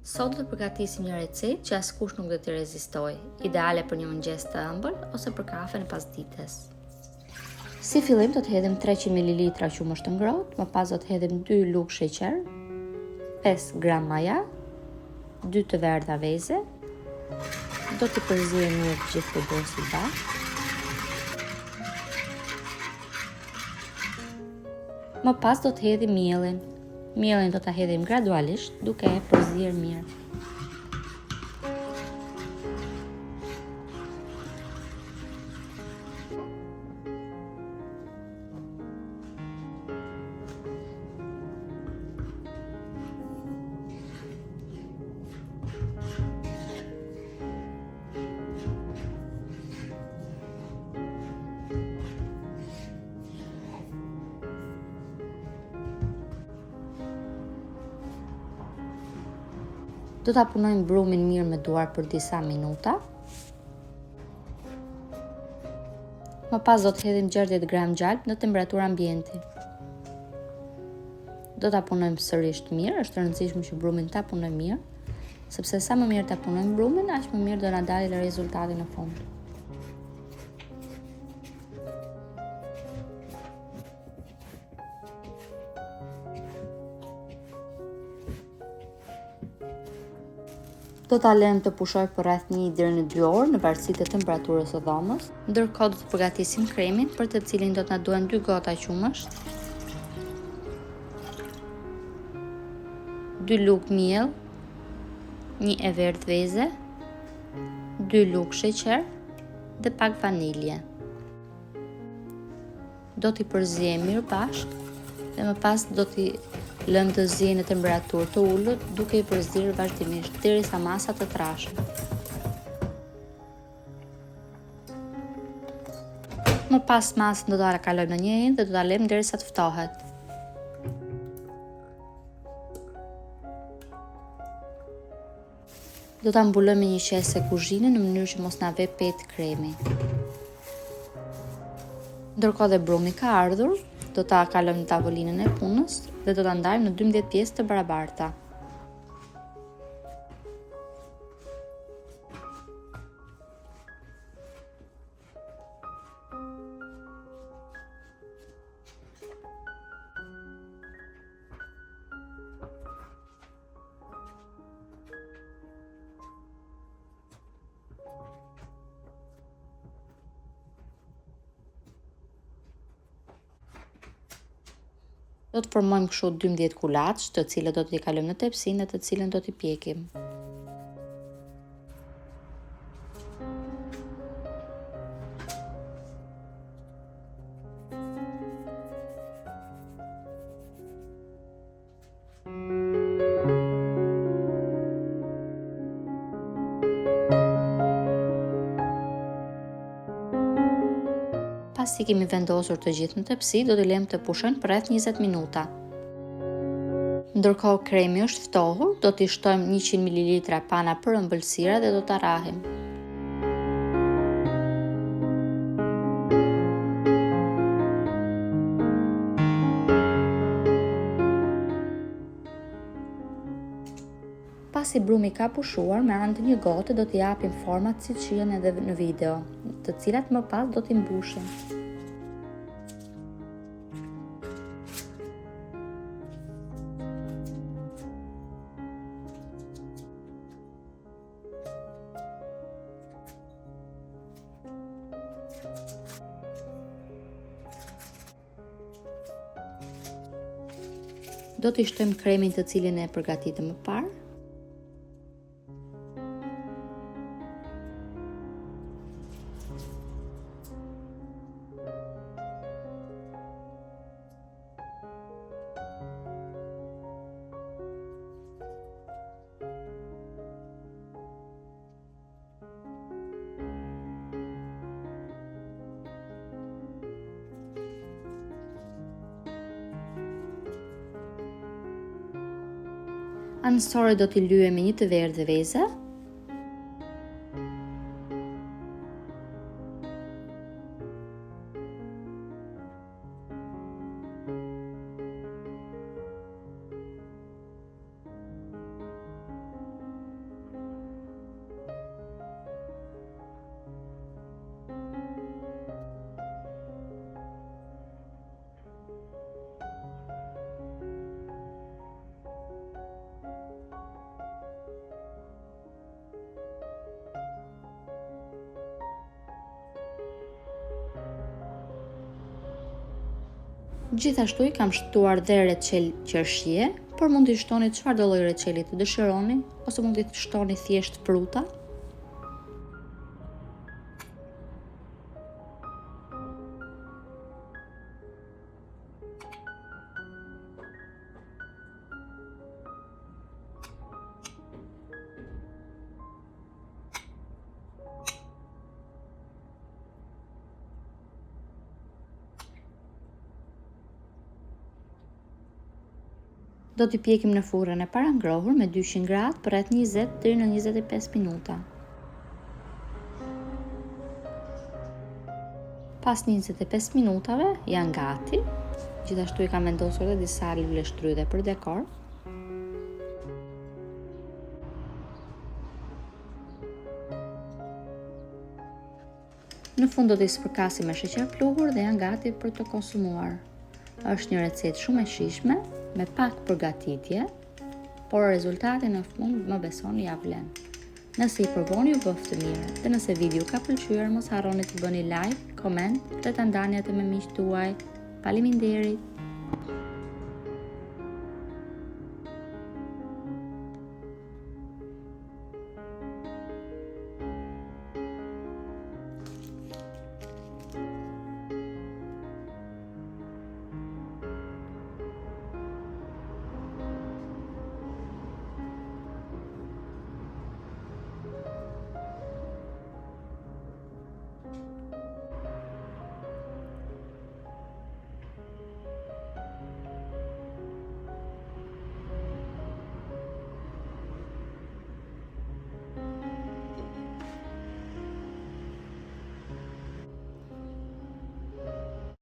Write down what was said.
Sot do të përgatisim një recetë që askush nuk do të rezistojë, ideale për një mëngjes të ëmbël ose për kafen e pasdites. Si fillim do të hedhim 300 ml qumësht të ngrohtë, më pas do të hedhim 2 lugë sheqer, 5 gram maja, 2 të verdha veze. Do të përziejmë mirë të gjithë përbërësit bashkë. Më pas do të hedhim mielin. Mielin do ta hedhim gradualisht duke e përzier mirë. Do ta punojmë brumin mirë me duar për disa minuta. Më pas do të hedhim 60 gram gjalp në temperaturë ambienti. Do ta punojmë sërish mirë, është e rëndësishme që brumin ta punojmë mirë, sepse sa më mirë ta punojmë brumin, aq më mirë do na dalë rezultati në fund. Do ta lëmë të pushojë për rreth 1 deri në 2 orë në varësi të temperaturës së dhomës. Ndërkohë do të përgatisim kremin, për të cilin do të na duhen 2 gota qumësht, 2 lugë miell, 1 e verdhë veze, 2 lugë sheqer dhe pak vanilje. Do t'i përziejmë mirë bashkë dhe më pas do t'i lëmë të ziejë në temperaturë të ulët duke i përzierë vazhdimisht derisa masa të trashë. Më pas masën do ta kalojmë në një enë dhe do ta lëmë derisa të ftohet. Do ta mbulojmë me një qese kuzhine në mënyrë që mos na vë petë kremi. Ndërkohë dhe brumi ka ardhur, do ta kalojmë në tavolinën e punës dhe do ta ndajmë në 12 pjesë të barabarta. Do të formojmë kështu 12 kulaç, të cilët do t'i kalojmë në tepsinë dhe të cilën do t'i pjekim. Pasi kemi vendosur të gjithë në tepsi, do t'i lëmë të pushojnë për rreth 20 minuta. Ndërkohë kremi është ftohur, do t'i shtojmë 100 ml pana për ëmbëlsira dhe do ta rrahim. Pasi brumi ka pushuar, me anë të një gote do t'i japim format siç janë edhe në video, të cilat më pas do t'i mbushim. Do t'i shtojmë kremin të cilin e përgatitëm më parë. Anësore do t'i lyejmë me 1 të verdhë veze. Gjithashtu i kam shtuar dhe reçel qershie, por mund t'i shtoni çfarëdo lloj reçeli të dëshironi, ose mund t'i shtoni thjesht fruta. Do t'i pjekim në furrën e parangrohur me 200 gradë për rreth 20 deri në 25 minuta. Pas 25 minutave janë gati. Gjithashtu i kam vendosur edhe disa lule shtrydhe për dekor. Në fund do t'i spërkasim me sheqer pluhur dhe janë gati për të konsumuar. Është një recetë shumë e shijshme, me pak përgatitje, por rezultati në fund më besoni ja vlen. Nëse i provoni u bëftë mirë, dhe nëse video ka pëlqyer, mos harroni të bëni like, koment dhe ta ndani atë me miqtë tuaj. Faleminderit!